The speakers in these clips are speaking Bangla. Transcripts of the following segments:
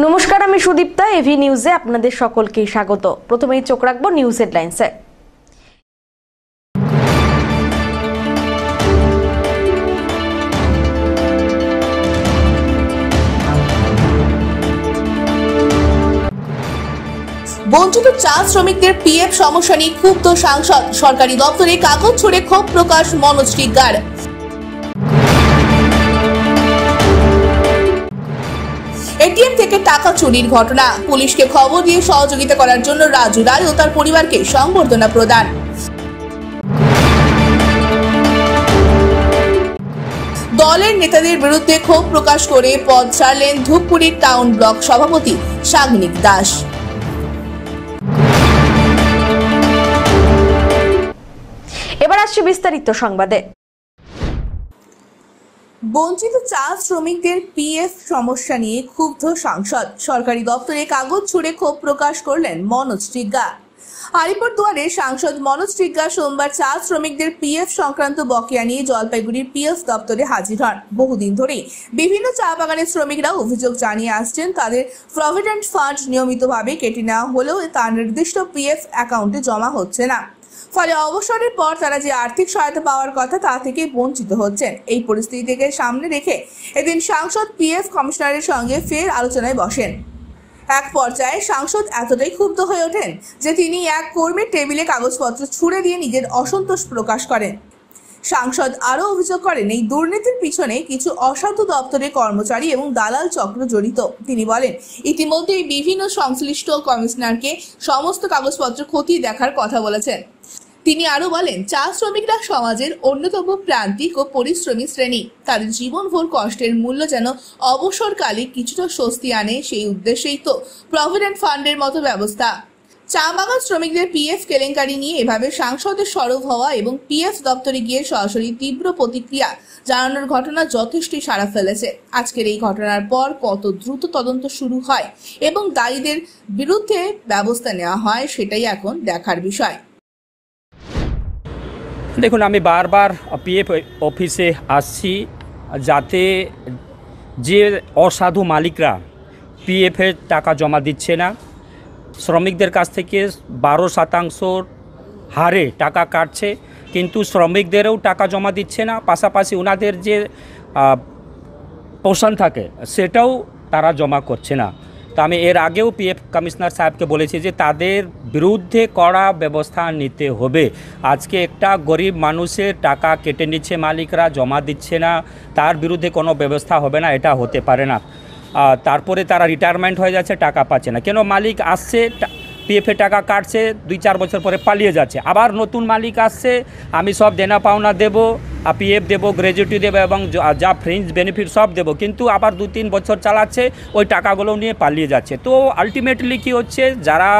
নমস্কার, আমি সুদীপ্তা। এভি নিউজে আপনাদের সকলকে স্বাগত। প্রথমেই চোখ রাখবো নিউজ হেডলাইন্সে। বঞ্চিত চা শ্রমিকদের পিএফ সমস্যা নিয়ে ক্ষুব্ধ সাংসদ। সরকারি দপ্তরে কাগজ ছুড়ে ক্ষোভ প্রকাশ মনোজ টিগ্গার। এটিএম থেকে টাকা চুরির ঘটনা, পুলিশকে খবর দিয়ে সহযোগিতা করার জন্য রাজু রায় ও তার পরিবারকে সংবর্ধনা প্রদান। দলের নেতাদের বিরুদ্ধে ক্ষোভ প্রকাশ করে পদ ছাড়লেন ধূপগুড়ির টাউন ব্লক সভাপতি সাগনিক দাস। এবার আসছে বিস্তারিত সংবাদে। বঞ্চিত চা শ্রমিকদের পিএফ সমস্যা নিয়ে ক্ষুব্ধ সাংসদ। সরকারি দপ্তরে কাগজ ছুড়ে ক্ষোভ প্রকাশ করলেন মনোজ টিগ্গা। আলিপুরদুয়ারে সাংসদ মনোজ টিগ্গা সোমবার চা শ্রমিকদের পিএফ সংক্রান্ত বকেয়া নিয়ে জলপাইগুড়ির পিএফ দপ্তরে হাজির হন। বহুদিন ধরেই বিভিন্ন চা বাগানের শ্রমিকরা অভিযোগ জানিয়ে আসছেন, তাদের প্রভিডেন্ট ফান্ড নিয়মিতভাবে কেটে নেওয়া হলেও তার নির্দিষ্ট পিএফ অ্যাকাউন্টে জমা হচ্ছে না। ফলে অবসরের পর তারা যে আর্থিক সহায়তা পাওয়ার কথা তা থেকে বঞ্চিত হচ্ছেন। এই পরিস্থিতিকে সামনে রেখে এদিন সাংসদ পিএফ কমিশনারের সঙ্গে ফের আলোচনায় বসেন। এক পর্যায়ে সাংসদ এতটাই ক্ষুব্ধ হয়ে ওঠেন যে তিনি এক কর্মীর টেবিলে কাগজপত্র ছুড়ে দিয়ে নিজের অসন্তোষ প্রকাশ করেন। সাংসদ আরও অভিযোগ করেন, এই দুর্নীতির পিছনে কিছু অসাধু দপ্তরের কর্মচারী এবং দালাল চক্র জড়িত। তিনি বলেন, ইতিমধ্যেই বিভিন্ন সংশ্লিষ্ট কমিশনারকে সমস্ত কাগজপত্র খতিয়ে দেখার কথা বলেছেন। তিনি আরো বলেন, চা শ্রমিকরা সমাজের অন্যতম প্রান্তিক ও পরিশ্রমী শ্রেণী। তাদের জীবনভর কষ্টের মূল্য যেন অবসরকালে কিছুটা স্বস্তি আনে, সেই উদ্দেশ্যেই তো প্রভিডেন্ট ফান্ডের মতো ব্যবস্থা। চা বাগান শ্রমিকদের পিএফ কেলেঙ্কারি নিয়ে এভাবে সাংসদের সরব হওয়া এবং পিএফ দপ্তরে গিয়ে সরাসরি তীব্র প্রতিক্রিয়া জানানোর ঘটনা যথেষ্টই সাড়া ফেলেছে। আজকের এই ঘটনার পর কত দ্রুত তদন্ত শুরু হয় এবং দায়ীদের বিরুদ্ধে ব্যবস্থা নেওয়া হয়, সেটাই এখন দেখার বিষয়। দেখুন, আমি বারবার পিএফ অফিসে আসছি যাতে যে অসাধু মালিকরা পিএফের টাকা জমা দিচ্ছে না, শ্রমিকদের কাছ থেকে 12% হারে টাকা কাটছে, কিন্তু শ্রমিকদেরও টাকা জমা দিচ্ছে না, পাশাপাশি ওনাদের যে পোষণ থাকে সেটাও তারা জমা করছে না। তো আমি এর আগেও পিএফ কমিশনার সাহেবকে বলেছি যে তাদের বিরুদ্ধে কড়া ব্যবস্থা নিতে হবে। আজকে একটা গরিব মানুষের টাকা কেটে নিচ্ছে মালিকরা, জমা দিচ্ছে না, তার বিরুদ্ধে কোনো ব্যবস্থা হবে না, এটা হতে পারে না। তারপরে তারা রিটায়ারমেন্ট হয়ে যাচ্ছে, টাকা পাচ্ছে না। কেন? মালিক আসছে, পিএফে টাকা কাটছে, 2-4 বছর পরে পালিয়ে যাচ্ছে। আবার নতুন মালিক আসছে, আমি সব দেনা পাওনা দেবো, পিএফ দেবো, গ্র্যাজুইটি দেবো এবং যা ফ্রিঞ্জ বেনিফিট সব দেবো, কিন্তু আবার 2-3 বছর চালাচ্ছে, ওই টাকাগুলো নিয়ে পালিয়ে যাচ্ছে। তো আলটিমেটলি কী হচ্ছে, যারা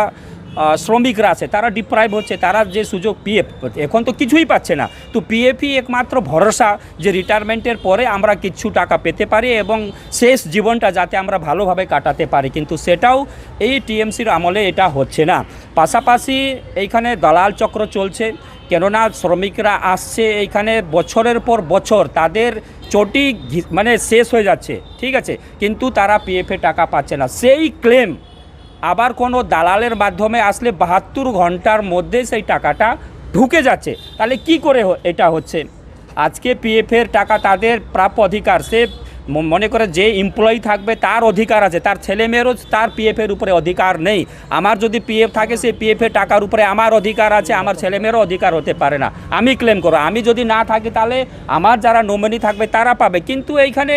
শ্রমিকরা আছে তারা ডিপ্রাইভ হচ্ছে, তারা যে সুযোগ পিএফ এখন তো কিছুই পাচ্ছে না। তো পিএফই একমাত্র ভরসা যে রিটায়ারমেন্টের পরে আমরা কিছু টাকা পেতে পারি এবং শেষ জীবনটা যাতে আমরা ভালোভাবে কাটাতে পারি, কিন্তু সেটাও এই টিএমসির আমলে এটা হচ্ছে না। পাশাপাশি এইখানে দালাল চক্র চলছে, কেননা শ্রমিকরা আসছে এইখানে বছরের পর বছর, তাদের চটি মানে শেষ হয়ে যাচ্ছে, ঠিক আছে, কিন্তু তারা পিএফে টাকা পাচ্ছে না। সেই ক্লেম আবার কোনো দালালের মাধ্যমে আসলে 72 ঘন্টার মধ্যে সেই টাকাটা ঢুকে যাচ্ছে। তাহলে কি করে এটা হচ্ছে? আজকে পিএফের টাকা তাদের প্রাপ্য অধিকার, সে মনে করে যে এমপ্লয়ি থাকবে তার অধিকার আছে, তার ছেলেমেয়েরও তার পিএফের উপরে অধিকার নেই। আমার যদি পিএফ থাকে, সেই পিএফের টাকার উপরে আমার অধিকার আছে, আমার ছেলেমেয়েরও অধিকার হতে পারে না, আমি ক্লেম করব। আমি যদি না থাকি তাহলে আমার যারা নমিনি থাকবে তারা পাবে, কিন্তু এইখানে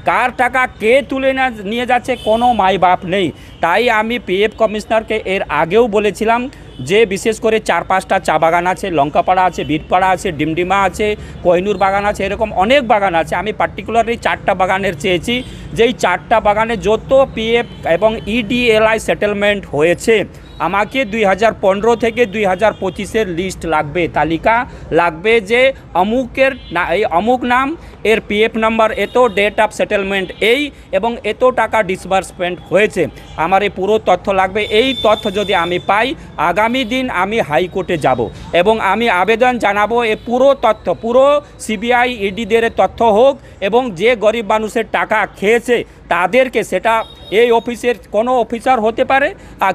কার টাকা কে তুলে নিয়ে যাচ্ছে কোনো মাই বাপ নেই। তাই আমি পিএফ কমিশনারকে এর আগেও বলেছিলাম যে বিশেষ করে 4-5টা চা বাগান আছে, লঙ্কাপাড়া আছে, বিটপাড়া আছে, ডিমডিমা আছে, কোহিনুর বাগান আছে, এরকম অনেক বাগান আছে। আমি পার্টিকুলারলি 4টা বাগানের চেয়েছি, যেই 4টা বাগানে যত পিএফ এবং ইডিএলআই সেটেলমেন্ট হয়েছে আমাকে 2015 থেকে 2025-এর লিস্ট লাগবে, তালিকা লাগবে, যে অমুকের এই অমুক নাম, এর পিএফ নাম্বার এত, ডেট অফ সেটেলমেন্ট এই, এবং এত টাকা ডিসবার্সমেন্ট হয়েছে। আমার এই পুরো তথ্য লাগবে। এই তথ্য যদি আমি পাই, আগামী দিন আমি হাইকোর্টে যাব এবং আমি আবেদন জানাবো এ পুরো তথ্য, পুরো সিবিআই ইডিদের তথ্য হোক, এবং যে গরিব মানুষের টাকা খেয়েছে করেছে তাদেরকে, সেটা এই অফিসের কোনো অফিসার হতে পারে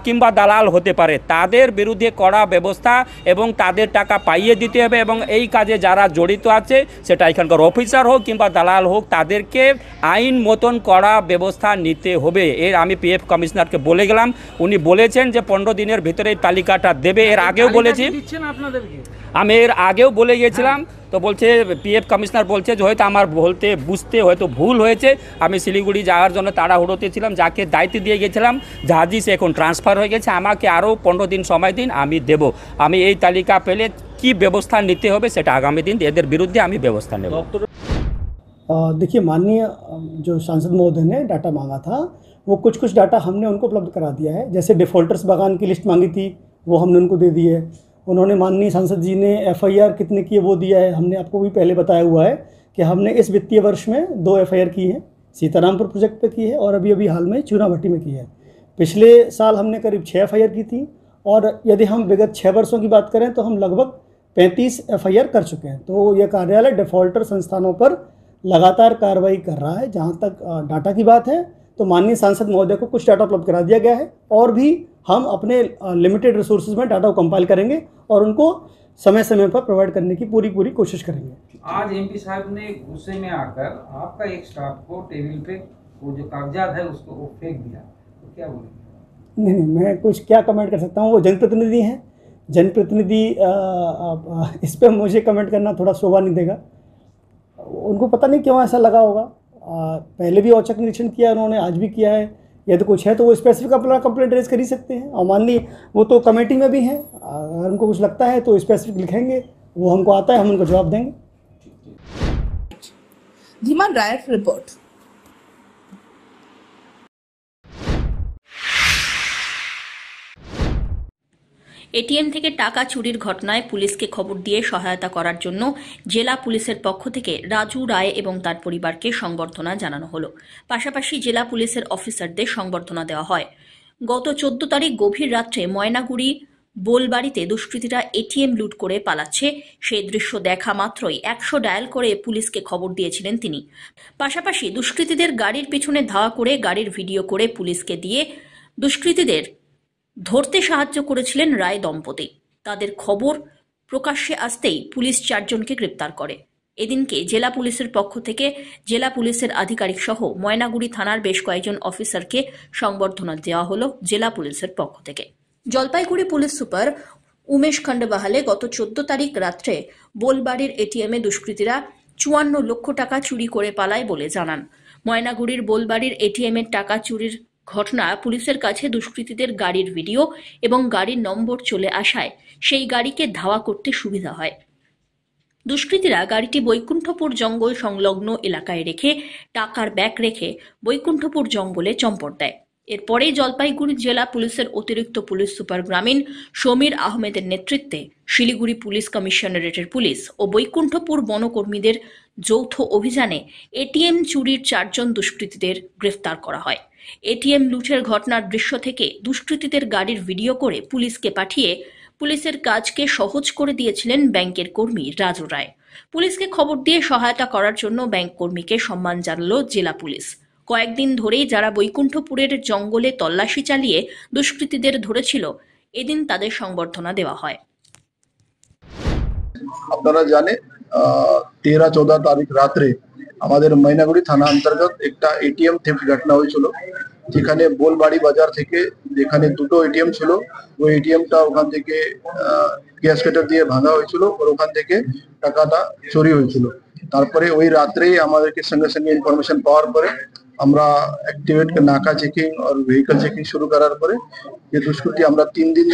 কিংবা দালাল হতে পারে, তাদের বিরুদ্ধে কড়া ব্যবস্থা এবং তাদের টাকা পাইয়ে দিতে হবে। এবং এই কাজে যারা জড়িত আছে, সেটা এখানকার অফিসার হোক কিংবা দালাল হোক, তাদেরকে আইন মতন কড়া ব্যবস্থা নিতে হবে। এর আমি পিএফ কমিশনারকে বলে গেলাম, উনি বলেছেন যে 15 দিনের ভিতরে এই তালিকাটা দেবে। এর আগেও বলেছি, আমি এর আগেও বলে গেছিলাম, তো বলছে পিএফ কমিশনার বলছে যে হয়তো আমার বুঝতে হয়তো ভুল হয়েছে, আমি শিলিগুড়ি যাওয়ার জন্য তাড়াহুড়োতে ছিলাম, যাকে দায়িত্ব দিয়ে গেছিলাম জাহাজি সে এখন ট্রান্সফার হয়ে গেছে, আমাকে আরও 15 দিন সময় দিন, আমি দেব। আমি এই তালিকা পেলে কি ব্যবস্থা নিতে হবে সেটা আগামী দিন এদের বিরুদ্ধে আমি ব্যবস্থা নেব। देखिए, माननीय जो सांसद महोदय ने डाटा मांगा था, वो कुछ डाटा हमने उनको उपलब्ध करा दिया है। जैसे डिफ़ॉल्टर्स बगान की लिस्ट मांगी थी, वो हमने उनको दे दी है। उन्होंने, माननीय सांसद जी ने FIR कितने की है वो दिया है। हमने आपको भी पहले बताया हुआ है कि हमने इस वित्तीय वर्ष में 2 FIR की हैं, सीतारामपुर प्रोजेक्ट पे की है और अभी हाल में चूनाभट्टी में की है। पिछले साल हमने करीब 6 FIR की थी, और यदि हम विगत 6 वर्षों की बात करें तो हम लगभग 35 FIR कर चुके हैं। तो यह कार्यालय डिफ़ॉल्टर संस्थानों पर लगातार कार्रवाई कर रहा है। जहाँ तक डाटा की बात है, तो माननीय सांसद महोदय को कुछ डाटा उपलब्ध करा दिया गया है, और भी हम अपने लिमिटेड रिसोर्सेज में डाटा को कंपाइल करेंगे और उनको समय समय पर प्रोवाइड करने की पूरी कोशिश करेंगे। आज MP साहब ने गुस्से में आकर आपका एक स्टाफ को टेबल पे वो जो कागजात है उसको वो फेंक दिया, तो क्या बोलेंगे? नहीं, मैं कुछ क्या कमेंट कर सकता हूँ, वो जनप्रतिनिधि हैं। जनप्रतिनिधि इस पर मुझे कमेंट करना थोड़ा शोभा नहीं देगा। उनको पता नहीं क्यों ऐसा लगा होगा। पहले भी औचक निरीक्षण किया उन्होंने, आज भी किया है। यदि कुछ है तो वो स्पेसिफिक अपना कंप्लेंट रेज कर ही सकते हैं, और मान ली वो तो कमेटी में भी हैं, अगर उनको कुछ लगता है तो स्पेसिफिक लिखेंगे, वो हमको आता है, हम उनको जवाब देंगे। धीमान रायर रिपोर्ट। এটিএম থেকে টাকা চুরির ঘটনায় পুলিশকে খবর দিয়ে সহায়তা করার জন্য জেলা পুলিশের পক্ষ থেকে রাজু রায় এবং তার পরিবারকে সংবর্ধনা জানানো হলো। পাশাপাশি জেলা পুলিশের অফিসারদের সংবর্ধনা দেওয়া হয়। গত 14 তারিখ গভীর রাত্রে ময়নাগুড়ি বোলবাড়িতে দুষ্কৃতীরা এটিএম লুট করে পালাচ্ছে, সেই দৃশ্য দেখা মাত্রই 100 ডায়াল করে পুলিশকে খবর দিয়েছিলেন তিনি। পাশাপাশি দুষ্কৃতীদের গাড়ির পিছনে ধাওয়া করে গাড়ির ভিডিও করে পুলিশকে দিয়ে দুষ্কৃতীদের ধরতে সাহায্য করেছিলেন রায় দম্পতি। তাদের খবর প্রকাশ্যে আসতেই পুলিশ 4 জনকে গ্রেপ্তার করে। এদিনকে জেলা পুলিশের পক্ষ থেকে জেলা পুলিশের আধিকারিক সহ ময়নাগুড়ি থানার বেশ কয়েকজন অফিসারকে সংবর্ধনা দেওয়া হলো জেলা পুলিশের পক্ষ থেকে। জলপাইগুড়ি পুলিশ সুপার উমেশ খন্ডবাহালে গত 14 তারিখ রাত্রে বোলবাড়ির এটিএমে দুষ্কৃতীরা 54 লক্ষ টাকা চুরি করে পালায় বলে জানান। ময়নাগুড়ির বোলবাড়ির এটিএমের টাকা চুরির ঘটনা পুলিশের কাছে দুষ্কৃতীদের গাড়ির ভিডিও এবং গাড়ির নম্বর চলে আসায় সেই গাড়িকে ধাওয়া করতে সুবিধা হয়। দুষ্কৃতীরা গাড়িটি বৈকুণ্ঠপুর জঙ্গল সংলগ্ন এলাকায় রেখে টাকার ব্যাগ রেখে বৈকুণ্ঠপুর জঙ্গলে চম্পট দেয়। এরপরে জলপাইগুড়ি জেলা পুলিশের অতিরিক্ত পুলিশ সুপার গ্রামীণ সমীর আহমেদের নেতৃত্বে শিলিগুড়ি পুলিশ কমিশনারেটের পুলিশ ও বৈকুণ্ঠপুর বনকর্মীদের যৌথ অভিযানে এটিএম চুরির 4 জন দুষ্কৃতীদের গ্রেফতার করা হয়। এটিএম লুটের ঘটনার দৃশ্য থেকে দুষ্কৃতীদের গাড়ির ভিডিও করে পুলিশকে পাঠিয়ে পুলিশের কাজকে সহজ করে দিয়েছিলেন ব্যাংকের কর্মী রাজু রায়। পুলিশকে খবর দিয়ে সহায়তা করার জন্য ব্যাংক কর্মীকে সম্মান জানালো জেলা পুলিশ। কয়েকদিন ধরেই যারা বৈকুণ্ঠপুরের জঙ্গলে তল্লাশি চালিয়ে দুষ্কৃতীদের ধরেছিল, এদিন তাদের সংবর্ধনা দেওয়া হয়। আপনারা জানেন 13-14 তারিখ রাত্রে আমাদের ময়নাগুড়ি থানা অন্তর্গত একটা এটিএম থেফট ঘটনা হয়েছিল, যেখানে বোলবাড়ি বাজার থেকে যেখানে 2টো এটিএম ছিল, ওই এটিএমটা ওখান থেকে গ্যাস কাটার দিয়ে ভাঙা হয়েছিল, আর ওখান থেকে টাকাটা চুরি হয়েছিল। তারপরে ওই রাত্রেই আমাদেরকে সঙ্গে সঙ্গে ইনফরমেশন পাওয়ার পরে আমরা অ্যাক্টিভেট নাকা চেকিং আর ভেহিকল চেকিং শুরু করার পরে যে দুষ্কৃতী আমরা 3 দিন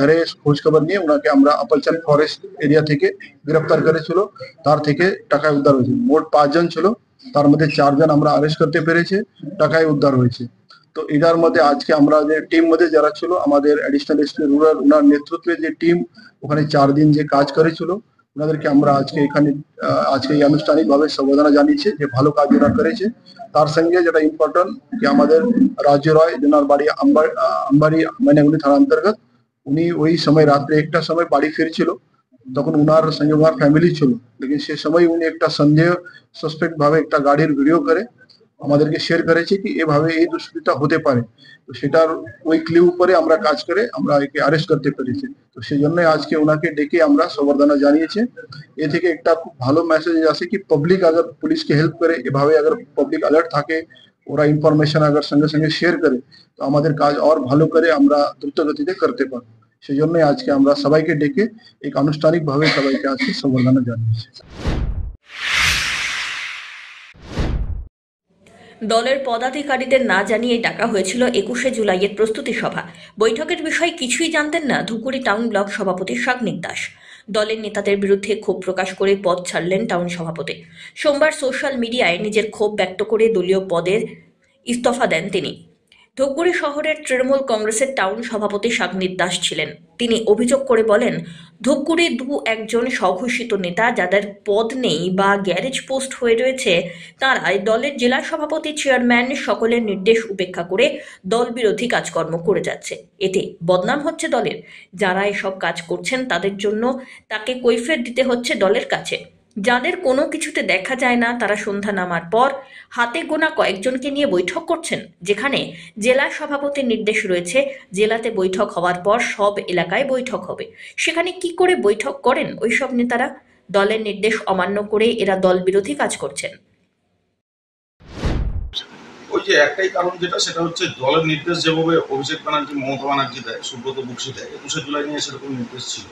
ধরে খোঁজ খবর নিয়ে ওনাকে আমরা আপলচান ফরেস্ট এরিয়া থেকে গ্রেফতার করেছিল, তার থেকে টাকা উদ্ধার হয়েছে। মোট 5 জন ছিল, তার মধ্যে 4 জন আমরা অ্যারেস্ট করতে পেরেছি, টাকায় উদ্ধার হয়েছে। তো এটার মধ্যে আজকে আমরা যে টিম মধ্যে যারা ছিল আমাদের অ্যাডিশনাল এসপি রুরাল, ওনার নেতৃত্বে যে টিম ওখানে 4 দিন যে কাজ করেছিল, ওনাদেরকে আমরা আজকে এখানে আজকে আনুষ্ঠানিকভাবে সম্বোধনা জানিয়েছি যে ভালো কাজ ওরা করেছে। তার সঙ্গে যেটা ইম্পর্টেন্ট যে আমাদের রাজু রায়, যেনার বাড়ি আমবাড়ি ময়নাগুড়ি থানা অন্তর্গত, উনি ওই সময় রাত্রে 1টার সময় বাড়ি ফিরছিল, তখন উনার সঙ্গে ওনার ফ্যামিলি ছিল, লেকিন সে সময় উনি একটা সন্দেহ সাসপেক্ট ভাবে একটা গাড়ির ভিডিও করে আমাদেরকে শেয়ার করেছে কি এভাবে এই দুষ্কৃতিটা হতে পারে। তো সেটার ওই ক্লিউ উপরে আমরা কাজ করে আমরা একে অ্যারেস্ট করতে পেরেছি। তো সেই জন্য আজকে ওনাকে ডেকে আমরা সংবর্ধনা জানিয়েছি। এ থেকে একটা খুব ভালো মেসেজ আসে কি পাবলিক अगर পুলিশকে হেল্প করে, এভাবে अगर পাবলিক অ্যালার্ট থাকে, ওরা ইনফরমেশন अगर সঙ্গে সঙ্গে শেয়ার করে, তো আমাদের কাজ আর ভালো করে আমরা দ্রুত গতিতে করতে পারবো। সেই জন্য আজকে আমরা সবাইকে ডেকে এক আনুষ্ঠানিকভাবে সবাইকে আজকে সংবর্ধনা জানিয়েছি। দলের পদাধিকারীদের না জানিয়ে ডাকা হয়েছিল 21শে জুলাইয়ের প্রস্তুতি সভা। বৈঠকের বিষয়ে কিছুই জানতেন না ধূপগুড়ি টাউন ব্লক সভাপতি শাগনিক দাস। দলের নেতাদের বিরুদ্ধে ক্ষোভ প্রকাশ করে পদ ছাড়লেন টাউন সভাপতি। সোমবার সোশ্যাল মিডিয়ায় নিজের ক্ষোভ ব্যক্ত করে দলীয় পদের ইস্তফা দেন তিনি। ধূপগুড়ি শহরের তৃণমূল কংগ্রেসের টাউন সভাপতি শাগনিক দাস ছিলেন। তিনি অভিযোগ করে বলেন, ধূপগুড়ি একজন স্বঘোষিত নেতা যাদের পদ নেই বা গ্যারেজ পোস্ট হয়ে রয়েছে, তারাই দলের জেলা সভাপতি, চেয়ারম্যান সকলের নির্দেশ উপেক্ষা করে দল বিরোধী কাজকর্ম করে যাচ্ছে। এতে বদনাম হচ্ছে দলের। যারা এসব কাজ করছেন তাদের জন্য তাকে কৈফিয়ত দিতে হচ্ছে দলের কাছে। যাদের কোনো কিছুতে দেখা যায় না, তারা সন্ধ্যা নামার পর হাতে গোনা কয়েকজনকে নিয়ে বৈঠক করছেন, যেখানে জেলা সভাপতির নির্দেশ রয়েছে জেলাতে বৈঠক হওয়ার পর সব এলাকায় বৈঠক হবে। সেখানে কি করে বৈঠক করেন ওইসব নেতারা? দলের নির্দেশ অমান্য করে এরা দল বিরোধী কাজ করছেন। ওই যে একটাই কারণ যেটা, সেটা হচ্ছে দলের নির্দেশ যেভাবে অভিষেক ব্যানার্জি, মমতা ব্যানার্জি দেয়, সুব্রত বক্সি দেয়, 21শে জুলাই নিয়ে সেরকম নির্দেশ ছিল।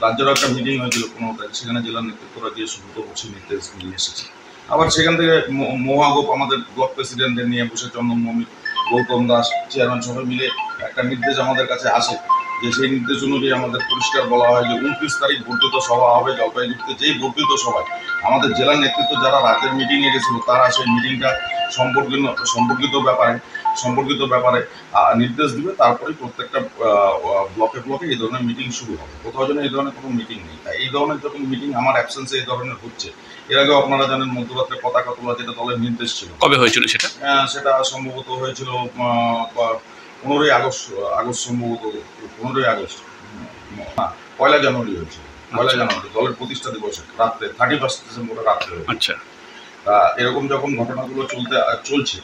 রাজ্যের একটা মিটিং হয়েছিল 15 তারিখ, সেখানে জেলার নেতৃত্বরা গিয়ে সুব্রত বক্সি নির্দেশ নিয়ে এসেছে। আবার সেখান থেকে মহাগোপ আমাদের ব্লক প্রেসিডেন্টদের নিয়ে বসে, চন্দন মমিত, গৌতম দাস, চেয়ারম্যান সবাই মিলে একটা নির্দেশ আমাদের কাছে আসে, যে সেই নির্দেশ অনুযায়ী আমাদের পরিষ্কার বলা হয় যে 29 তারিখ বর্ধিত সভা হবে জলপাইগুড়িতে। যেই বর্ধিত সভায় আমাদের জেলার নেতৃত্ব যারা রাজ্যের মিটিংয়ে গেছিল, তারা সেই মিটিংটা সম্পর্কিত ব্যাপারে নির্দেশ দিবে। তারপরে প্রত্যেকটা ব্লকে এই ধরনের মিটিং শুরু হবে। কোথাও যেন এই ধরনের কোনো মিটিং নেই। তাই এই ধরনের যখন মিটিং আমার অ্যাবসেন্সে এই ধরনের হচ্ছে, এর আগেও আপনারা জানেন মধ্যরাত্রে পতাকা তোলা যেটা দলের নির্দেশ ছিল। কবে হয়েছিল সেটা? সেটা সম্ভবত হয়েছিল 15ই আগস্ট সম্ভবত 15ই আগস্ট না, 1 জানুয়ারি হয়েছিল। 1 জানুয়ারি দলের প্রতিষ্ঠা দিবসে রাত্রে, 31 ডিসেম্বরে রাত্রে। আচ্ছা, এরকম যখন ঘটনাগুলো চলছে,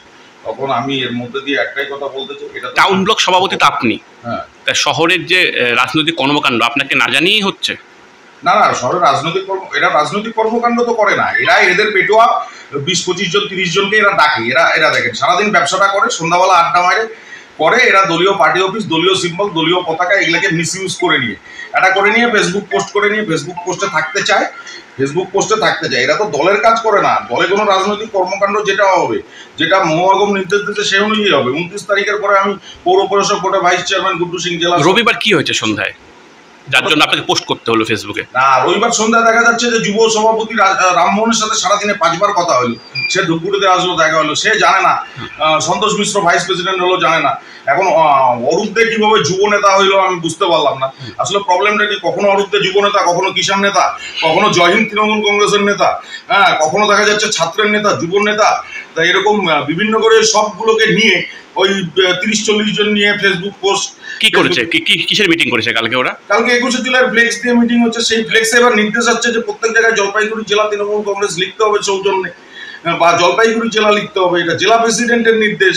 তখন আমি এর মধ্যে দিয়ে একটাই কথা বলতে চাই, এটা টাউন ব্লক সভাপতি তো আপনি। হ্যাঁ, তা শহরের যে রাজনৈতিক কর্মকাণ্ড আপনাকে না জানিয়েই হচ্ছে? না, শহরের এরা রাজনৈতিক কর্মকাণ্ড তো করে না। এদের পেটোয়া 20-25 জন 30 জনকে এরা ডাকে। এরা দেখেন সারাদিন ব্যবসাটা করে, সন্ধ্যাবেলা আড্ডা মারে করে। এরা দলীয় পার্টি অফিস, দলীয় সিম্বল, দলীয় পতাকা এগুলোকে মিসইউজ করে নিয়ে ফেসবুক পোস্ট করে নিয়ে ফেসবুক পোস্টে থাকতে চায়। এরা তো দলের কাজ করে না। দলে কোনো রাজনৈতিক কর্মকাণ্ড যেটা হবে, যেটা মহাগম নির্দেশ দিতে সেই অনুযায়ী হবে। 29 তারিখের পরে আমি পৌর পরিষদ কোর্টে ভাইস চেয়ারম্যান গুড্ডু সিং জেলা। রবিবার কি হয়েছে সন্ধ্যায়, যার জন্য আপনাকে পোস্ট করতে হলো ফেসবুকে? না, রবিবার সন্ধ্যায় দেখা যাচ্ছে যে যুব সভাপতি রামমোহনের সাথে সারাদিনে 5 বার কথা হলো। সে ধূপগুড়িতে আসলো, দেখা হলো, সে জানে না। সন্তোষ মিশ্র ভাইস প্রেসিডেন্ট হলো, জানে না। এখন অরূপ দে কিভাবে যুব নেতা হইলো আমি বুঝতে পারলাম না। আসলে প্রবলেমটা কি, কখনো অরূপ দে যুব নেতা, কখনো কিষাণ নেতা, কখনো জয়হিন্দ তৃণমূল কংগ্রেসের নেতা, হ্যাঁ, কখনো দেখা যাচ্ছে ছাত্রের নেতা, যুব নেতা। তাই এরকম বিভিন্ন করে সবগুলোকে নিয়ে ওই 30-40 জন নিয়ে ফেসবুক পোস্ট কি করেছে? কিসের মিটিং করেছে কালকে ওরা? কালকে 21শে জুলাইয়ের ফ্লেক্স দিয়ে মিটিং হচ্ছে। সেই ফ্লেক্সে এবার নির্দেশ হচ্ছে যে প্রত্যেক জায়গায় জলপাইগুড়ি জেলা তৃণমূল কংগ্রেস লিখতে হবে সৌজন্যে, বা জলপাইগুড়ি জেলা লিখতে হবে। এটা জেলা প্রেসিডেন্টের নির্দেশ।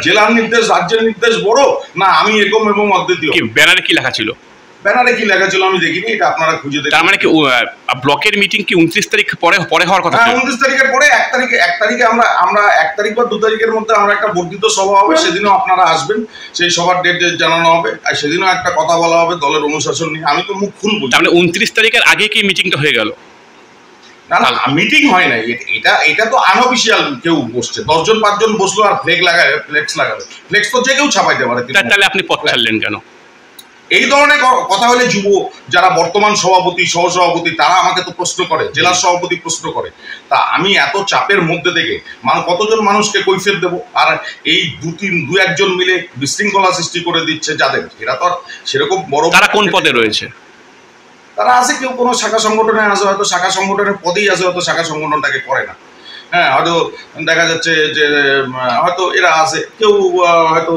জেলার নির্দেশ, রাজ্যের নির্দেশ বড় না আমি এরকম এবং অদ্বিতীয়? ব্যানারে কি লেখা ছিল? ব্যানারে কি লেখা ছিল আমি দেখিনি, এটা আপনারা খুঁজে দেখুন। তার মানে কি ব্লকের মিটিং কি 29 তারিখ পরে হওয়ার কথা? হ্যাঁ, 29 তারিখের পরে 1 তারিখে আমরা 1 তারিখ বা 2 তারিখের মধ্যে আমরা একটা বর্ধিত সভা হবে। সেদিনও আপনারা আসবেন, সেই সভার ডেট জানানো হবে। আর সেদিনও একটা কথা বলা হবে দলের অনুশাসন নিয়ে। আমি তো মুখ খুলবো। তার মানে 29 তারিখের আগে কি মিটিংটা হয়ে গেল? না, মিটিং হয় নাই। এটা তো আনঅফিসিয়াল। কেউ বসছে, 10 জন 5 জন বসলো আর ফ্লেক্স লাগাবে। ফ্লেক্স তো যে কেউ ছাপাইতে পারে। তাহলে আপনি পথ ছাড়লেন কেন? এই ধরনের কথা হলে যুব যারা বর্তমান সভাপতি, সহসভাপতি, তারা আমাকে তো প্রশ্ন করে, জেলার সভাপতি প্রশ্ন করে। তা আমি এত চাপের মধ্যে থেকে কতজন মানুষকে কৈফিয়ত দেবো? আর এই 2-1 জন মিলে বিশৃঙ্খলা সৃষ্টি করে দিচ্ছে যাদের, এরা তো আর সেরকম বড়। তারা কোন পদে রয়েছে? তারা আছে, কেউ কোনো শাখা সংগঠনে আছে, হয়তো শাখা সংগঠনের পদেই আছে, হয়তো শাখা সংগঠনটাকে করে না। হ্যাঁ, হয়তো দেখা যাচ্ছে যে হয়তো এরা আছে, কেউ হয়তো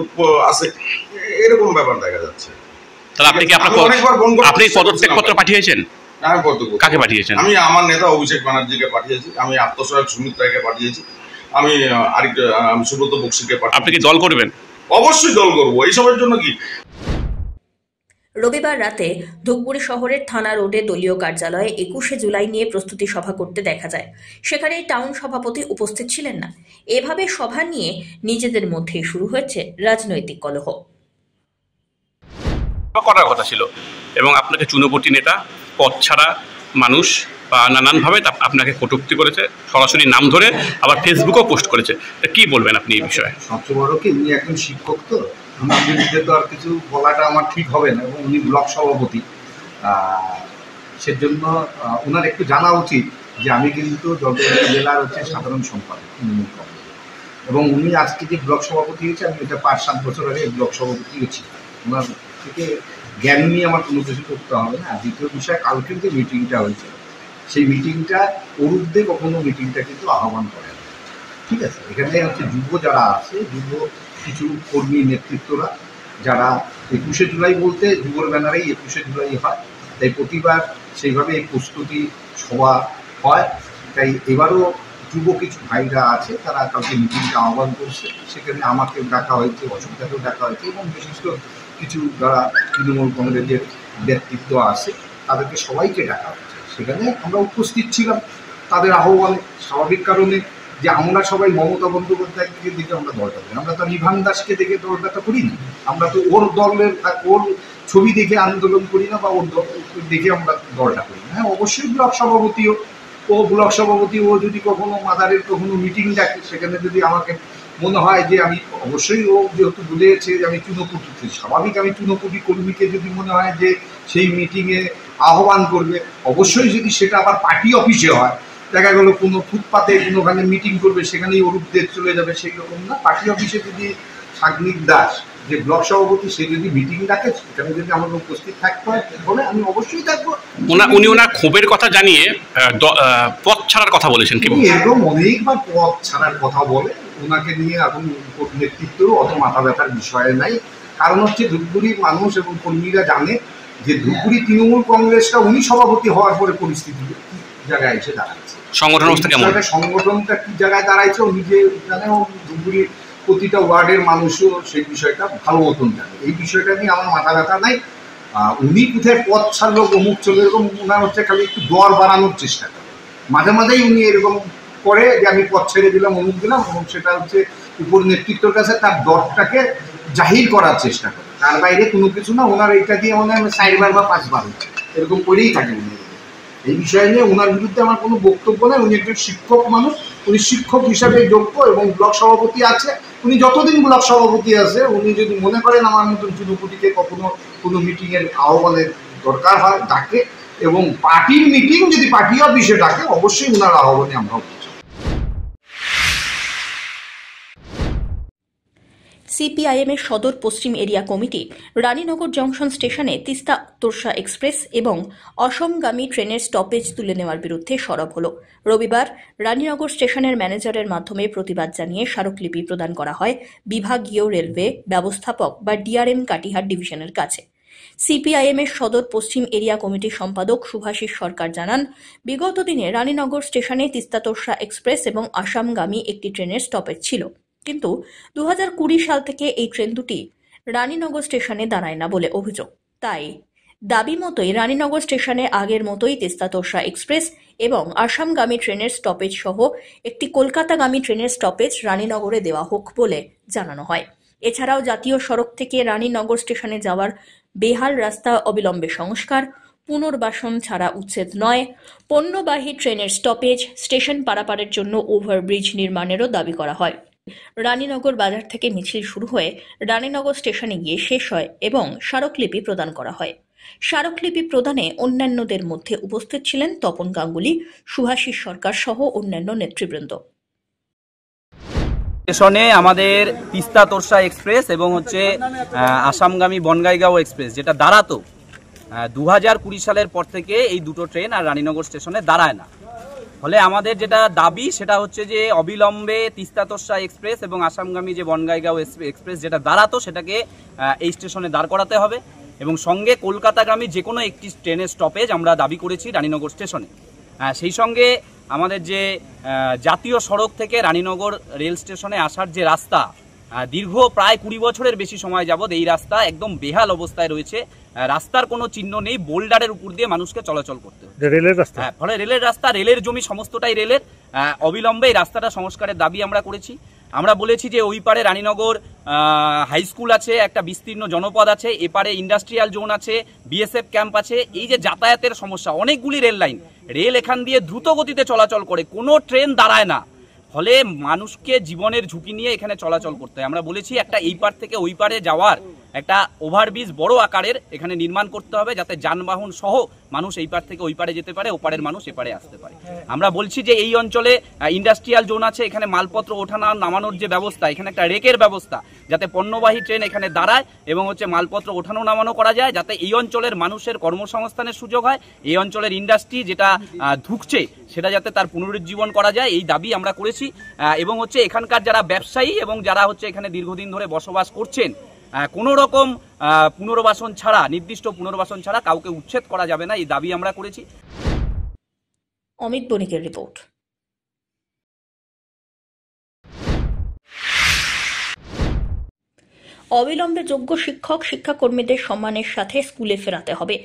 আছে, এরকম ব্যাপার দেখা যাচ্ছে। তাহলে আপনি কি আপনি পদত্যাগপত্র পাঠিয়েছেন? আমি কাকে পাঠিয়েছেন? আমি আমার নেতা অভিষেক ব্যানার্জিকে পাঠিয়েছি, আমি আত্মসহায়ক সুমিত রায়কে পাঠিয়েছি, আমি সুব্রত বক্সিকে আপনি কি দল করবেন? অবশ্যই দল করবো, এইসবের জন্য কি। রবিবার রাতে ধূপগুড়ি শহরের থানা রোডে দলীয় কার্যালয়ে 21শে জুলাই নিয়ে প্রস্তুতি সভা করতে দেখা যায়। সেখানে টাউন সভাপতি উপস্থিত ছিলেন না। এভাবে সভা নিয়ে নিজেদের মধ্যেই শুরু হয়েছে রাজনৈতিক কলহ। করার কথা ছিল এবং আপনাকে চুনোপটি নেতা, পথ ছাড়া মানুষ বা নানানভাবে আপনাকে কটূক্তি করেছে, সরাসরি নাম ধরে আবার ফেসবুকেও পোস্ট করেছে। কি বলবেন আপনি এই বিষয়ে? সবচেয়ে বড় কি, উনি একজন শিক্ষক, তো আমার বিরুদ্ধে তো আর কিছু বলাটা আমার ঠিক হবে না, এবং উনি ব্লক সভাপতি, সেজন্য ওনার একটু জানা উচিত যে আমি কিন্তু জলপাইগুড়ি জেলার সাধারণ সম্পাদক এবং উনি আজকে যে ব্লক সভাপতি হয়েছে, আমি এটা 5-7 বছর আগে ব্লক সভাপতি হয়েছি। ওনার থেকে জ্ঞান নিয়ে আমার কোনো কিছু করতে হবে না। দ্বিতীয় বিষয়, কালকের যে মিটিংটা হয়েছে, সেই মিটিংটা অরূপদে কখনো মিটিংটা কিন্তু আহ্বান করে না, ঠিক আছে। এখানে যুব যারা আছে, যুব কিছু কর্মী নেতৃত্বরা যারা 21শে জুলাই বলতে যুবর ব্যানারেই 21শে জুলাই হয়, তাই প্রতিবার সেইভাবে এই প্রস্তুতি সভা হয়। তাই এবারও যুব কিছু ভাইরা আছে, তারা কালকে মিটিংটা আহ্বান করছে। সেখানে আমাকে ডাকা হয়েছে, অসুবিধাকেও ডাকা হয়েছে, এবং বিশিষ্ট কিছু যারা তৃণমূল কংগ্রেসের ব্যক্তিত্ব আছে তাদেরকে সবাইকে ডাকা হয়েছে। সেখানে আমরা উপস্থিত ছিলাম তাদের আহ্বানে। স্বাভাবিক কারণে যে আমরা সবাই মমতা বন্দ্যোপাধ্যায়কে দেখে আমরা দলটা করি, আমরা তো ইভান দাসকে দেখে দলটা করি না, আমরা তো ওর দলের ওর ছবি দেখে আন্দোলন করি না, বা ওর দেখে আমরা দলটা করি না। হ্যাঁ, অবশ্যই ব্লক সভাপতিও, ও যদি কখনো মাদারের কখনো মিটিং ডাকে, সেখানে যদি আমাকে মনে হয় যে আমি অবশ্যই, ও যেহেতু বলেছে যে আমি চুনোপুটি, স্বাভাবিক আমি চুনোপুটি কর্মীকে যদি মনে হয় যে সেই মিটিংয়ে আহ্বান করবে, অবশ্যই যদি সেটা আবার পার্টি অফিসে হয়, দেখা গেল কোনো ফুটপাতে কোনোখানে মিটিং করবে, সেখানেই অরূপদের চলে যাবে, সেই রকম না। পার্টি অফিসে যদি সাগ্নিক দাস যে ব্লক সভাপতি, সে যদি মিটিং ডাকে, সেখানে যদি আমাকে উপস্থিত থাকতে হয়, তাহলে আমি অবশ্যই থাকবো। উনি ওনার ক্ষোভের কথা জানিয়ে পথ ছাড়ার কথা বলেছেন। কি এরকম অনেকবার পথ ছাড়ার কথা বলে, ওনাকে নিয়ে এখন নেতৃত্বেরও অত মাথা ব্যথার বিষয় নাই। কারণ ধূপগুড়ির মানুষ এবং কর্মীরা জানে যে ধূপগুড়ি তৃণমূল কংগ্রেসটা উনি সভাপতি হওয়ার পরে পরিস্থিতি জায়গায় এসে দাঁড়াচ্ছে, সংগঠনটা কি জায়গায় দাঁড়াইছে ও নিজে জানে, ও ধূপগুড়ির প্রতিটা ওয়ার্ডের মানুষও সেই বিষয়টা ভালো মতন জানে। এই বিষয়টা নিয়ে আমার মাথা ব্যথা নাই। উনি কোথায় পথ ছাড়লো, অমুক চলে, এরকম ওনার খালি একটু দর বাড়ানোর চেষ্টা করে। মাঝে মাঝেই উনি এরকম করে যে আমি পথ ছেড়ে দিলাম, অমুক দিলাম, এবং সেটা উপর নেতৃত্বের কাছে তার দরটাকে জাহির করার চেষ্টা করে। তার বাইরে কোনো কিছু না। ওনার এইটা দিয়ে মনে হয় 4বার বা 5বার হচ্ছে, এরকম করেই থাকে উনি। এই বিষয় নিয়ে ওনার বিরুদ্ধে আমার কোনো বক্তব্য নেই। উনি একজন শিক্ষক মানুষ, উনি শিক্ষক হিসাবে যোগ্য, এবং ব্লক সভাপতি আছে। উনি যতদিন ব্লক সভাপতি আছে, উনি যদি মনে করেন আমার মতন চুনোপুটিকে কখনো কোনো মিটিংয়ের আহ্বানের দরকার হয়, ডাকে, এবং পার্টির মিটিং যদি পার্টি অফিসে ডাকে, অবশ্যই ওনার আহ্বানে আমরা উপস্থিত। সিপিআইএমের সদর পশ্চিম এরিয়া কমিটি রানীনগর জংশন স্টেশনে তিস্তা তোরসা এক্সপ্রেস এবং অসমগামী ট্রেনের স্টপেজ তুলে নেওয়ার বিরুদ্ধে সরব হল। রবিবার রানীনগর স্টেশনের ম্যানেজারের মাধ্যমে প্রতিবাদ জানিয়ে স্মারকলিপি প্রদান করা হয় বিভাগীয় রেলওয়ে ব্যবস্থাপক বা ডিআরএম কাটিহার ডিভিশনের কাছে। সিপিআইএমের সদর পশ্চিম এরিয়া কমিটির সম্পাদক শুভাশিস সরকার জানান, বিগত দিনে রানীনগর স্টেশনে তিস্তা তোরসা এক্সপ্রেস এবং আসামগামী একটি ট্রেনের স্টপেজ ছিল, কিন্তু 2020 সাল থেকে এই ট্রেন দুটি রানীনগর স্টেশনে দাঁড়ায় না বলে অভিযোগ। তাই দাবি মতোই রানীনগর স্টেশনে আগের মতোই তিস্তা তোরসা এক্সপ্রেস এবং আসামগামী ট্রেনের স্টপেজ সহ একটি কলকাতাগামী ট্রেনের স্টপেজ রানীনগরে দেওয়া হোক বলে জানানো হয়। এছাড়াও জাতীয় সড়ক থেকে রানীনগর স্টেশনে যাওয়ার বেহাল রাস্তা অবিলম্বে সংস্কার, পুনর্বাসন ছাড়া উচ্ছেদ নয়, পণ্যবাহী ট্রেনের স্টপেজ, স্টেশন পারাপারের জন্য ওভারব্রিজ নির্মাণেরও দাবি করা হয়। রানীনগর বাজার থেকে মিছিল শুরু হয়ে রানীনগর স্টেশনে গিয়ে শেষ হয় এবং স্মারকলিপি প্রদান করা হয়। স্মারকলিপি প্রদানে অন্যান্যদের মধ্যে উপস্থিত ছিলেন তপন গাঙ্গুলি, শুভাশিস সরকার সহ অন্যান্য নেতৃবৃন্দ। স্টেশনে আমাদের তিস্তা তোরসা এক্সপ্রেস এবং আসামগামী বনগাইগাঁও এক্সপ্রেস যেটা দাঁড়াতো 2020 সালের পর থেকে এই দুটো ট্রেন আর রানীনগর স্টেশনে দাঁড়ায় না। ফলে আমাদের যেটা দাবি সেটা হচ্ছে যে অবিলম্বে তিস্তা তোরসা এক্সপ্রেস এবং আসামগামী যে বনগাইগাঁও এক্সপ্রেস যেটা দাঁড়াতো সেটাকে এই স্টেশনে দাঁড় করাতে হবে, এবং সঙ্গে কলকাতাগামী যে কোনো একটি ট্রেনের স্টপেজ আমরা দাবি করেছি রানীনগর স্টেশনে। সেই সঙ্গে আমাদের যে জাতীয় সড়ক থেকে রানীনগর রেল স্টেশনে আসার যে রাস্তা, দীর্ঘ প্রায় 20 বছরের বেশি সময় যাবৎ এই রাস্তা একদম বেহাল অবস্থায় রয়েছে। রাস্তার কোনো চিহ্ন নেই, বোল্ডারের উপর দিয়ে মানুষকে চলাচল করতে হয়। রেলের রাস্তা, ফলে রেলের রাস্তা, রেলের জমি সমস্তটাই রেলের। অবিলম্বে এই রাস্তাটা সংস্কারের দাবি আমরা করেছি। আমরা বলেছি যে ওই পারে রানীনগর হাই স্কুল আছে, একটা বিস্তীর্ণ জনপদ আছে, এপারে ইন্ডাস্ট্রিয়াল জোন আছে, বিএসএফ ক্যাম্প আছে। এই যে যাতায়াতের সমস্যা, অনেকগুলি রেল লাইন, রেল এখান দিয়ে দ্রুত গতিতে চলাচল করে, কোনো ট্রেন দাঁড়ায় না, ফলে মানুষকে জীবনের ঝুঁকি নিয়ে এখানে চলাচল করতে হয়। আমরা বলেছি একটা এই পার থেকে ওই পারে যাওয়ার একটা ওভারব্রিজ বড় আকারের এখানে নির্মাণ করতে হবে, যাতে যানবাহন সহ মানুষ এই পার থেকে ওই পারে যেতে পারে, ওপারের মানুষ এপারে আসতে পারে। আমরা বলছি যে এই অঞ্চলে ইন্ডাস্ট্রিয়াল জোন আছে, এখানে মালপত্র ওঠানো নামানোর যে ব্যবস্থা, এখানে একটা রেকের ব্যবস্থা, যাতে পণ্যবাহী ট্রেন এখানে দাঁড়ায় এবং মালপত্র ওঠানো নামানো করা যায়, যাতে এই অঞ্চলের মানুষের কর্মসংস্থানের সুযোগ হয়, এই অঞ্চলের ইন্ডাস্ট্রি যেটা ধুঁকছে সেটা যাতে তার পুনরুজ্জীবন করা যায়, এই দাবি আমরা করেছি। এবং এখানকার যারা ব্যবসায়ী এবং যারা এখানে দীর্ঘদিন ধরে বসবাস করছেন, কোনো রকম পুনর্বাসন ছাড়া, নির্দিষ্ট পুনর্বাসন ছাড়া কাউকে উচ্ছেদ করা যাবে না, এই দাবি আমরা করেছি। অমিত বণিকের রিপোর্ট। অবিলম্বে যোগ্য শিক্ষক শিক্ষাকর্মীদের সম্মানের সাথে স্কুলে ফেরাতে হবে,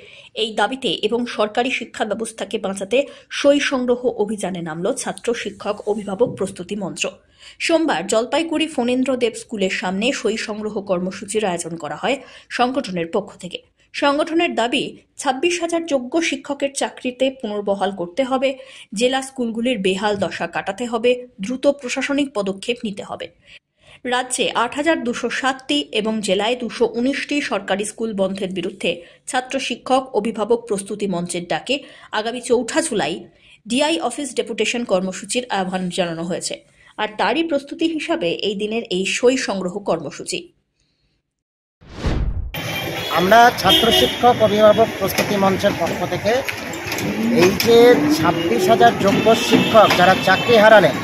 এই দাবিতে এবং সরকারি শিক্ষা ব্যবস্থাকে বাঁচাতে সই সংগ্রহ অভিযানে নামল ছাত্র শিক্ষক অভিভাবক প্রস্তুতি মঞ্চ। সোমবার জলপাইগুড়ি ফণীন্দ্রদেব স্কুলের সামনে সই সংগ্রহ কর্মসূচির আয়োজন করা হয় সংগঠনের পক্ষ থেকে। সংগঠনের দাবি 26,000 যোগ্য শিক্ষকের চাকরিতে পুনর্বহাল করতে হবে, জেলা স্কুলগুলির বেহাল দশা কাটাতে হবে, দ্রুত প্রশাসনিক পদক্ষেপ নিতে হবে। রাজ্যে 8,207টি এবং জেলায় 219টি সরকারি স্কুল বন্ধের বিরুদ্ধে ছাত্র শিক্ষক অভিভাবক প্রস্তুতি মঞ্চের ডাকে আগামী 4 জুলাই ডিআই অফিস ডেপুটেশন কর্মসূচির আহ্বান জানানো হয়েছে। আর তারই প্রস্তুতি হিসাবে এই দিনের এই সই সংগ্রহ কর্মসূচি। আমরা ছাত্র শিক্ষক অভিভাবক প্রস্তুতি মঞ্চের পক্ষ থেকে এই যে 26,000 যোগ্য শিক্ষক যারা চাকরি হারালেন,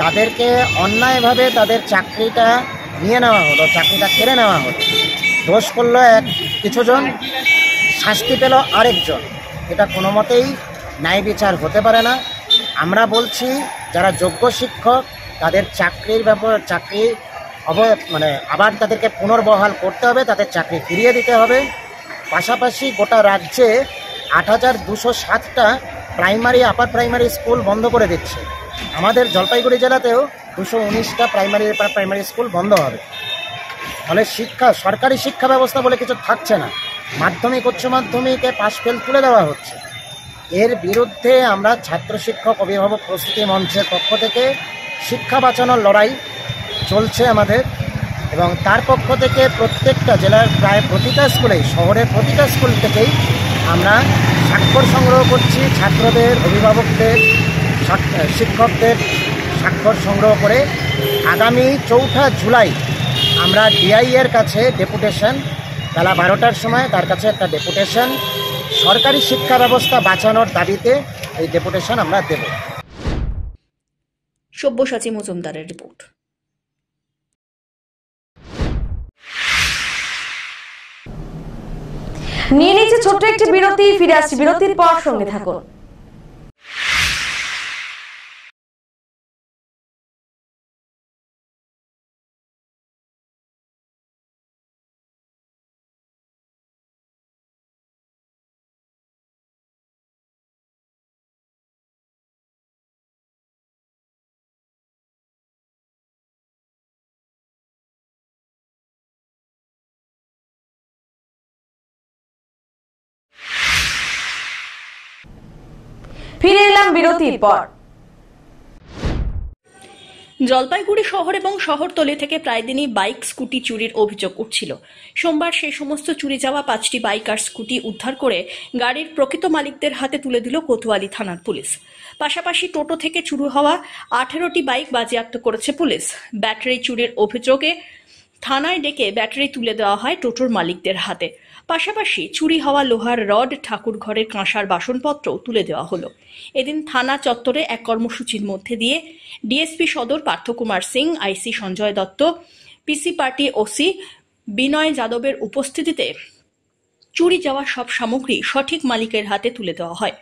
তাদেরকে অন্যায়ভাবে তাদের চাকরিটা নিয়ে নেওয়া হলো, চাকরিটা কেড়ে নেওয়া হলো। দোষ করলো কিছুজন, শাস্তি পেল আরেকজন। এটা কোনো মতেই ন্যায় বিচার হতে পারে না। আমরা বলছি যারা যোগ্য শিক্ষক তাদের চাকরির আবার তাদেরকে পুনর্বহাল করতে হবে, তাদের চাকরি ফিরিয়ে দিতে হবে। পাশাপাশি গোটা রাজ্যে 8,207টা প্রাইমারি আপার প্রাইমারি স্কুল বন্ধ করে দিচ্ছে। আমাদের জলপাইগুড়ি জেলাতেও 219টা প্রাইমারি স্কুল বন্ধ হবে। ফলে সরকারি শিক্ষা ব্যবস্থা বলে কিছু থাকছে না, মাধ্যমিক উচ্চ মাধ্যমিকে পাশ ফেল তুলে দেওয়া হচ্ছে। এর বিরুদ্ধে আমরা ছাত্র শিক্ষক অভিভাবক প্রস্তুতি মঞ্চের পক্ষ থেকে শিক্ষা বাঁচানোর লড়াই চলছে আমাদের, এবং তার পক্ষ থেকে প্রত্যেকটা জেলার প্রায় প্রতিটা স্কুলেই, শহরের প্রতিটা স্কুল থেকেই আমরা স্বাক্ষর সংগ্রহ করছি। ছাত্রদের, অভিভাবকদের, শিক্ষকদের স্বাক্ষর সংগ্রহ করে আগামী 4 জুলাই আমরা ডিআই এর কাছে ডেপুটেশন, বেলা 12টার সময় তার কাছে একটা ডেপুটেশন, সরকারি শিক্ষা ব্যবস্থা বাঁচানোর দাবিতে এই ডেপুটেশন আমরা দেব। সব্যসাচী মজুমদারের রিপোর্ট। নিয়ে নিচ্ছে ছোট্ট একটি বিরতি, ফিরে আসছি বিরতির পর, সঙ্গে থাকুন। ফিরে এলাম বিরতির পর। জলপাইগুড়ি শহর এবং শহরতলি থেকে প্রায় দিনই বাইক স্কুটি চুরির অভিযোগ উঠছিল। সোমবার সেই সমস্ত চুরি যাওয়া 5টি বাইক আর স্কুটি উদ্ধার করে গাড়ির প্রকৃত মালিকদের হাতে তুলে দিল কোতোয়ালি থানার পুলিশ। পাশাপাশি টোটো থেকে চুরি হওয়া 18টি বাইক বাজেয়াপ্ত করেছে পুলিশ। ব্যাটারি চুরির অভিযোগে থানায় ডেকে ব্যাটারি তুলে দেওয়া হয় টোটোর মালিকদের হাতে। পাশাপাশি চুরি হওয়া লোহার রড, ঠাকুর ঘরের কাঁসার বাসনপত্র তুলে দেওয়া হলো। এদিন থানা চত্বরে এক কর্মসূচির মধ্যে দিয়ে ডিএসপি সদর পার্থকুমার সিং, আইসি সঞ্জয় দত্ত, পিসি পার্টি ওসি বিনয় যাদবের উপস্থিতিতে চুরি যাওয়া সব সামগ্রী সঠিক মালিকের হাতে তুলে দেওয়া হয়।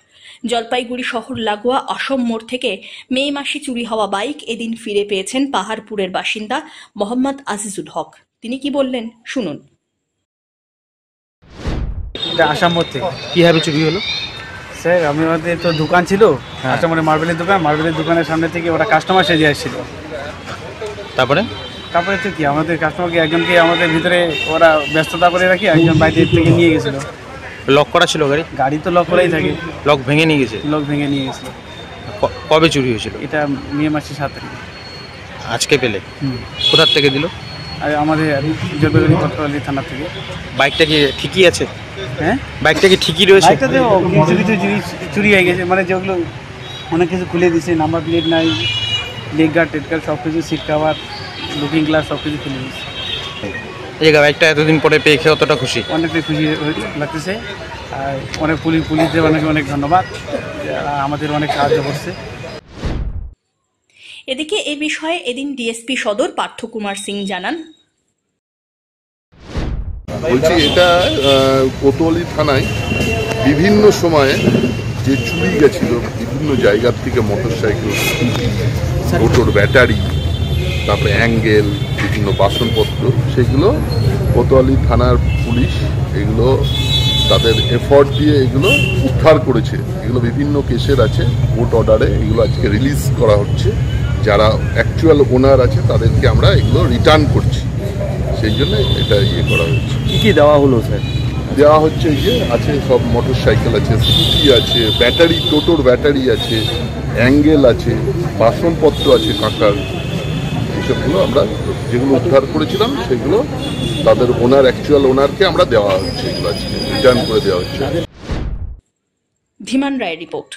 জলপাইগুড়ি শহর লাগোয়া অসম মোড় থেকে মে মাসে চুরি হওয়া বাইক এদিন ফিরে পেয়েছেন পাহাড়পুরের বাসিন্দা মোহাম্মদ আজিজুল হক। তিনি কি বললেন শুনুন। আসাম মোড় থেকে কিভাবে চুরি হলো? স্যার আমাদের তো দোকান ছিল, আসাম মোড়ে মার্বেলের দোকানের সামনে থেকে ওরা কাস্টমার সেজে আসছিল। তারপরে তো কি আমাদের কাস্টমারকে একজনকে আমাদের ভিতরে ওরা ব্যস্ততা করে রাখি, একজন বাইরে থেকে নিয়ে গেছিলো। লক করা ছিল গাড়ি তো লক করাই থাকে। লক ভেঙে নিয়ে গেছে? লক ভেঙে নিয়ে গেছিলো। কবে চুরি হয়েছিল? এটা মে মাসের 7 তারিখ। আজকে পেলে? কোথার থেকে দিল? আর আমাদের জলপাইগুড়ি কোতোয়ালি থানা থেকে। বাইকটা কি ঠিকই আছে? হ্যাঁ, বাইকটা কি ঠিকই রয়েছে? বাইকটাতে কিছু জিনিস চুরি হয়ে গেছে, মানে যেগুলো অনেক কিছু খুলে দিয়েছে, নাম্বার প্লেট নাই, লেগ গার্ড টেট গার্ড সব কিছু, সিট কাভার, লুকিং গ্লাস সব কিছু খুলে দিয়েছে। এই বাইকটা এতদিন পরে পেয়ে কতটা খুশি? অনেকটাই খুশি লাগতেছে। আর অনেক পুলিশদের অনেক ধন্যবাদ, আমাদের অনেক সাহায্য করছে। এদিকে এ বিষয়ে এদিন ডিএসপি সদর পার্থ কুমার সিং জানান, বলছি এটা কোতোয়ালি থানায় বিভিন্ন সময়ে যে চুরি গেছিল বিভিন্ন জায়গা থেকে, মোটরসাইকেল, মোটর ব্যাটারি, তারপরে অ্যাঙ্গেল, বিভিন্ন বাসনপত্র, সেগুলো কোতোয়ালি থানার পুলিশ এগুলো তাদের এফর্ট দিয়ে এগুলো উদ্ধার করেছে। এগুলো বিভিন্ন কেসের আছে, কোর্ট অর্ডারে এগুলো আজকে রিলিজ করা হচ্ছে। যারা অ্যাকচুয়াল ওনার আছে তাদেরকে আমরা এগুলো রিটার্ন করছি, সেই জন্য এটা করা হচ্ছে। কি দেওয়া হলো স্যার? দেওয়া হচ্ছে এই যে আছে সব মোটরসাইকেল আছে, স্কুটি আছে, ব্যাটারি, টোটোর ব্যাটারি আছে, অ্যাঙ্গেল আছে, বাসনপত্র আছে কাঁকার, এইসবগুলো আমরা যেগুলো উদ্ধার করেছিলাম সেগুলো তাদের অ্যাকচুয়াল ওনারকে আমরা দেওয়া হচ্ছে, এগুলো আজকে রিটার্ন করে দেওয়া হচ্ছে। ধীমান রায় রিপোর্ট।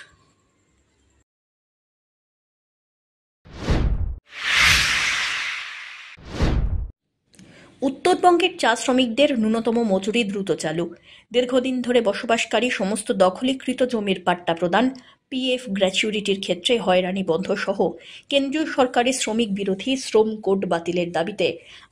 উত্তরবঙ্গের চা শ্রমিকদের ন্যূনতম মজুরি দ্রুত চালু। দীর্ঘদিন ধরে বসবাসকারী সমস্ত দখলীকৃত জমির পাট্টা প্রদান, পিএফ গ্র্যাচুইটির ক্ষেত্রে হয়রানি বন্ধ সহ কেন্দ্রীয় সরকারের শ্রমিক বিরোধী শ্রম কোড বাতিলের দাবিতে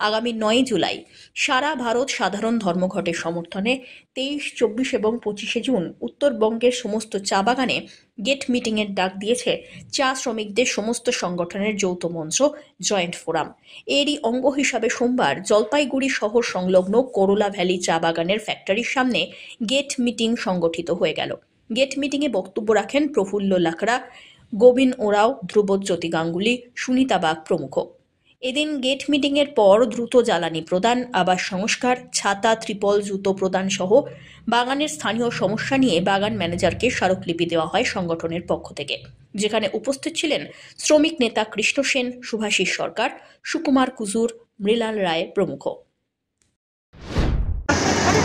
আগামী 9 জুলাই সারা ভারত সাধারণ ধর্মঘটের সমর্থনে 23, 24 এবং 25 জুন উত্তরবঙ্গের সমস্ত চা বাগানে গেট মিটিংয়ের ডাক দিয়েছে চা শ্রমিকদের সমস্ত সংগঠনের যৌথ মঞ্চ জয়েন্ট ফোরাম। এরই অঙ্গ হিসাবে সোমবার জলপাইগুড়ি শহর সংলগ্ন করোলা ভ্যালি চা বাগানের ফ্যাক্টরির সামনে গেট মিটিং সংগঠিত হয়ে গেল। গেট মিটিংয়ে বক্তব্য রাখেন প্রফুল্ল লাকড়া, গোবিন ওরাও, ধ্রুবজ্যোতি গাঙ্গুলি, সুনিতা বাগ প্রমুখ। এদিন গেট মিটিংয়ের পর দ্রুত জ্বালানি প্রদান, আবাস সংস্কার, ছাতা, ত্রিপল, জুতো প্রদান সহ বাগানের স্থানীয় সমস্যা নিয়ে বাগান ম্যানেজারকে স্মারকলিপি দেওয়া হয় সংগঠনের পক্ষ থেকে, যেখানে উপস্থিত ছিলেন শ্রমিক নেতা কৃষ্ণ সেন, শুভাশিস সরকার, সুকুমার কুজুর, মৃণাল রায় প্রমুখ।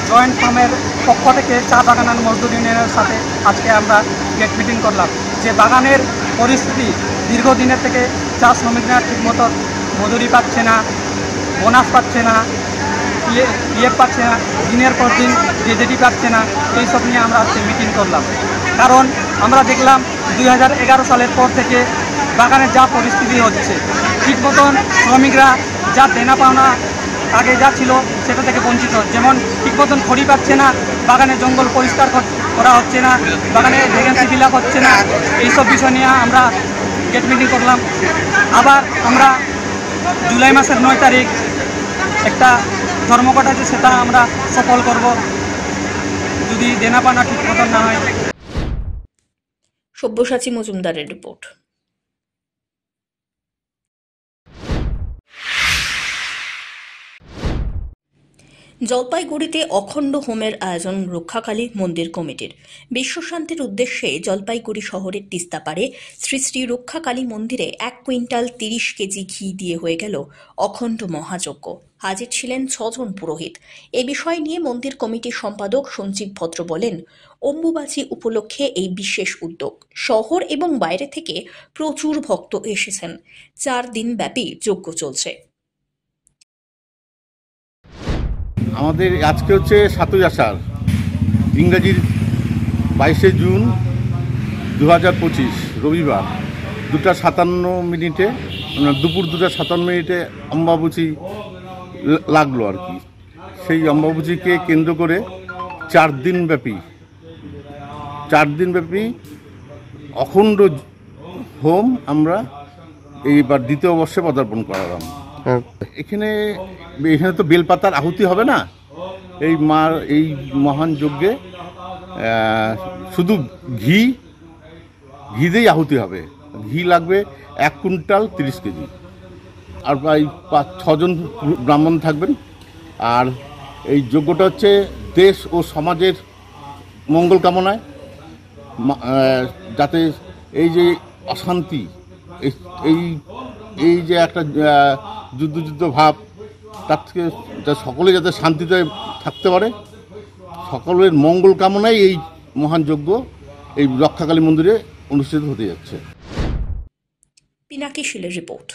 জয়েন্ট ফার্মের পক্ষ থেকে চা বাগান মজদুর ইউনিয়নের সাথে আজকে আমরা গেট মিটিং করলাম। যে বাগানের পরিস্থিতি, দীর্ঘদিনের থেকে চা শ্রমিকরা ঠিকমতো মজুরি পাচ্ছে না, বোনাস পাচ্ছে না, পিএফ পাচ্ছে না, দিনের পর দিন জেজেডি পাচ্ছে না, এইসব নিয়ে আমরা আজকে মিটিং করলাম। কারণ আমরা দেখলাম 2011 সালের পর থেকে বাগানের যা পরিস্থিতি হচ্ছে, ঠিক মতন শ্রমিকরা যা দেনা পাওনা আগে যা ছিল সেটা থেকে বঞ্চিত। যেমন ঠিক মতন খড়ি পাচ্ছে না, বাগানের জঙ্গল পরিষ্কার করা হচ্ছে না, বাগানে ভ্যাকেন্সি ফিল আপ হচ্ছে না, এইসব বিষয় নিয়ে আমরা গেট মিটিং করলাম। আবার আমরা জুলাই মাসের 9 তারিখ একটা ধর্মঘট আছে, সেটা আমরা সফল করব যদি দেনা পাওনা ঠিক মতন না হয়। সব্যসাচী মজুমদারের রিপোর্ট। জলপাইগুড়িতে অখণ্ড হোমের আয়োজন রক্ষাকালী মন্দির কমিটির। বিশ্বশান্তির উদ্দেশ্যে জলপাইগুড়ি শহরের তিস্তাপাড়ে শ্রী শ্রী রক্ষাকালী মন্দিরে 1 কুইন্টাল 30 কেজি ঘি দিয়ে হয়ে গেল অখণ্ড মহাযজ্ঞ। হাজির ছিলেন 6 জন পুরোহিত। এ বিষয় নিয়ে মন্দির কমিটির সম্পাদক সঞ্জীব ভদ্র বলেন, অম্বুবাচী উপলক্ষে এই বিশেষ উদ্যোগ। শহর এবং বাইরে থেকে প্রচুর ভক্ত এসেছেন। 4 দিন ব্যাপী যজ্ঞ চলছে। আমাদের আজকে হচ্ছে 7ই আষাঢ়, ইংরেজির 22শে জুন 2025 রবিবার 2:57 দুপুর 2:57 অম্বুবাচী লাগলো আর কি। সেই অম্বুবাচীকে কেন্দ্র করে 4 দিনব্যাপী অখণ্ড হোম আমরা এইবার দ্বিতীয় বর্ষে পদার্পণ করালাম। এখানে তো বেলপাতার আহুতি হবে না, এই মহান যজ্ঞে শুধু ঘি দিয়েই আহুতি হবে। ঘি লাগবে 1 কুইন্টাল 30 কেজি, আর প্রায় 5-6 জন ব্রাহ্মণ থাকবেন। আর এই যজ্ঞটা হচ্ছে দেশ ও সমাজের মঙ্গল কামনায়, যাতে এই যে অশান্তি, এই যে একটা যুদ্ধ ভাব, তার থেকে সকলে যাতে শান্তিতে থাকতে পারে, সকলের মঙ্গল কামনায় এই মহান যজ্ঞ এই রক্ষাকালী মন্দিরে অনুষ্ঠিত হতে যাচ্ছে। পিনাকি শীলের রিপোর্ট।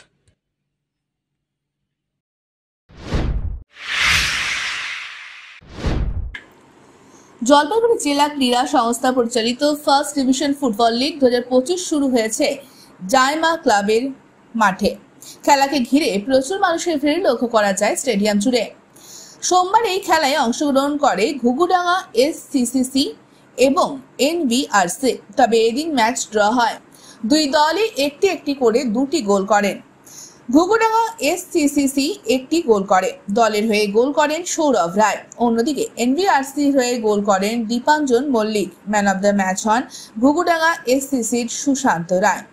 জলপাইগুড়ি জেলা ক্রীড়া সংস্থা পরিচালিত ফার্স্ট ডিভিশন ফুটবল লিগ 2025 শুরু হয়েছে জায়মা ক্লাবের মাঠে। খেলাকে ঘিরে প্রচুর মানুষের ভিড় লক্ষ্য করা যায় স্টেডিয়াম জুড়ে। সোমবার এই খেলায় অংশগ্রহণ করে ঘুঘুডাঙ্গা SCCC এবং NBRC। তবে এদিন ম্যাচ ড্র হয়। দুই দলই একটি করে 2টি গোল করেন। ঘুঘুডাঙ্গা SCCC 1টি গোল করে, দলের হয়ে গোল করেন সৌরভ রায়। অন্যদিকে NBRC হয়ে গোল করেন Dipanjan Mallick. Man of the match হন ঘুঘুডাঙ্গা SCCর সুশান্ত রায়।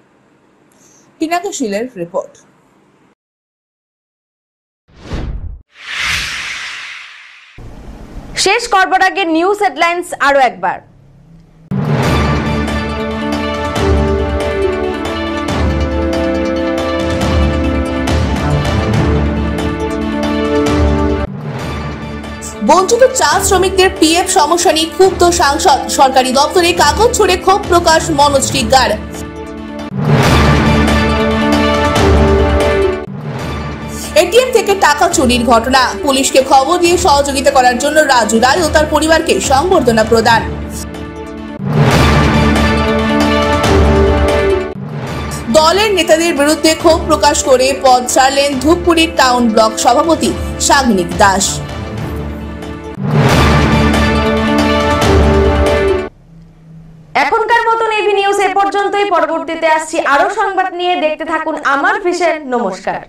পিনাকি শীলের রিপোর্ট। শেষ করবার আগে নিউজ হেডলাইন্স আরো একবার। বঞ্চিত চা শ্রমিকদের PF সমস্যা নিয়ে ক্ষুব্ধ সাংসদ। সরকারি দপ্তরে কাগজ ছুড়ে ক্ষোভ প্রকাশ মনোজ টিগ্গার। এটিএম থেকে টাকা চুরির ঘটনা, পুলিশকে খবর দিয়ে সহযোগিতা করার জন্য রাজু রায় ও তার পরিবারকে সংবর্ধনা প্রদান। দলের নেতাদের বিরুদ্ধে ক্ষোভ প্রকাশ করে পদ ছাড়লেন ধূপগুড়ির টাউন ব্লক সভাপতি সাগনিক দাস। এখনকার মতন এভি নিউজ এ পর্যন্তই। পরবর্তীতে আসছি আরো সংবাদ নিয়ে। দেখতে থাকুন আমার ভিশন। নমস্কার।